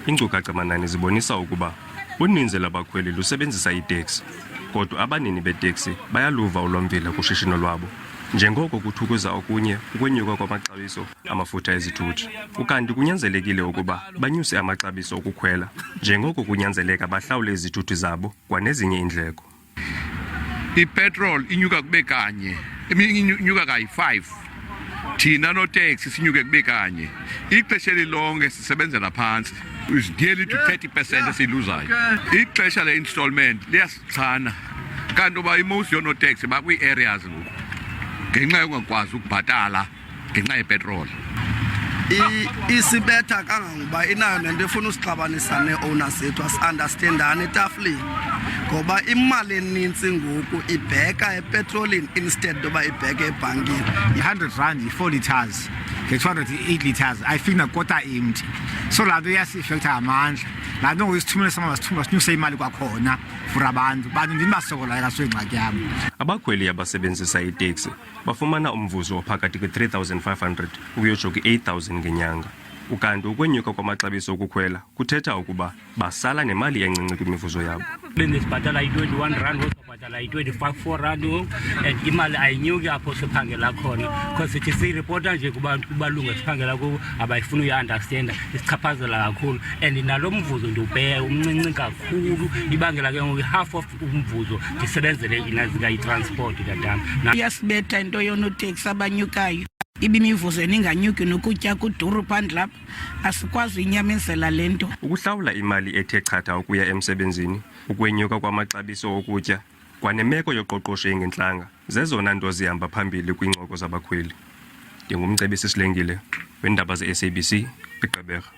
Iinkcukacha-manani zibonisa ukuba uninzi labakhweli lusebenzisa iteksi, kodwa abanini beteksi bayaluva ulwamvila kushishino lwabo, njengoko kuthukuza okunye ukwenyuka kwamaxabiso amafutha ezithuthi. Ukanti kunyanzelekile ukuba banyuse amaxabiso okukhwela, njengoko kunyanzeleka bahlawule izithuthi zabo kwanezinye iindleko. Ipetrol inyuka kube kanye, eminye inyuka kayi-5. Thina noteksi sinyuke kube kanye. Ixesha elilonke sisebenzela phantsi. Is nearly to 30% esiluzayo. Ixesha le-installment liyasichana. Kanti uba i-most yoonoteksi bakwii-areas ngoku ngenxa yokungakwazi ukubhatala ngenxa yepetrol. Isibetha kangangoba inayo nento efuna usixabanisa nee-owners zethu asi-understandane etafileni, ngoba imali enintsi ngoku ibheka epetrolini instead yoba ibheke ebhankini. R100 yi-4 liters nge-208 liters ayifiki nakota empty. So laa nto iyasifektha amandla. Laa nto ngoyisithumela samabasithumela sinyuse imali kwakhona for abantu ndini basokolayo kaswengxaki yabo. Abakhweli abasebenzisa iteksi bafumana umvuzo ophakathi kwe-3,500 ukuyotsho kwi-8,000 ngenyanga. Ukanti ukwenyuka kwamaxabiso okukhwela kuthetha ukuba basala nemali encinci kwimivuzo yabo. Sibhatala i-R21 sibhatala i-25 R4 and imali ayinyuki apho siphangela khona, because sithi siyiripota nje kubalungu siphangela kubo abayifuni uyi-understanda, isichaphazela kakhulu and nalo mvuzo ndiwubheka umncinci kakhulu, ibangela ke ngoku half of umvuzo ndisebenzele inazika i-transport tatana. Iyasibetha into yoonoteksi abanyukayo. Ibimivuzo ninganyuki nokutya kuduru phandle lapha, asikwazi uyinyamezela le nto. Ukuhlawula imali ethe chatha ukuya emsebenzini, ukwenyuka kwamaxabiso okutya kwanemeko yoqoqosho engentlanga zezona nto zihamba phambili kwiincoko zabakhweli. Ndingumcebisi Silengile weendaba ze-SABC eGqeberha.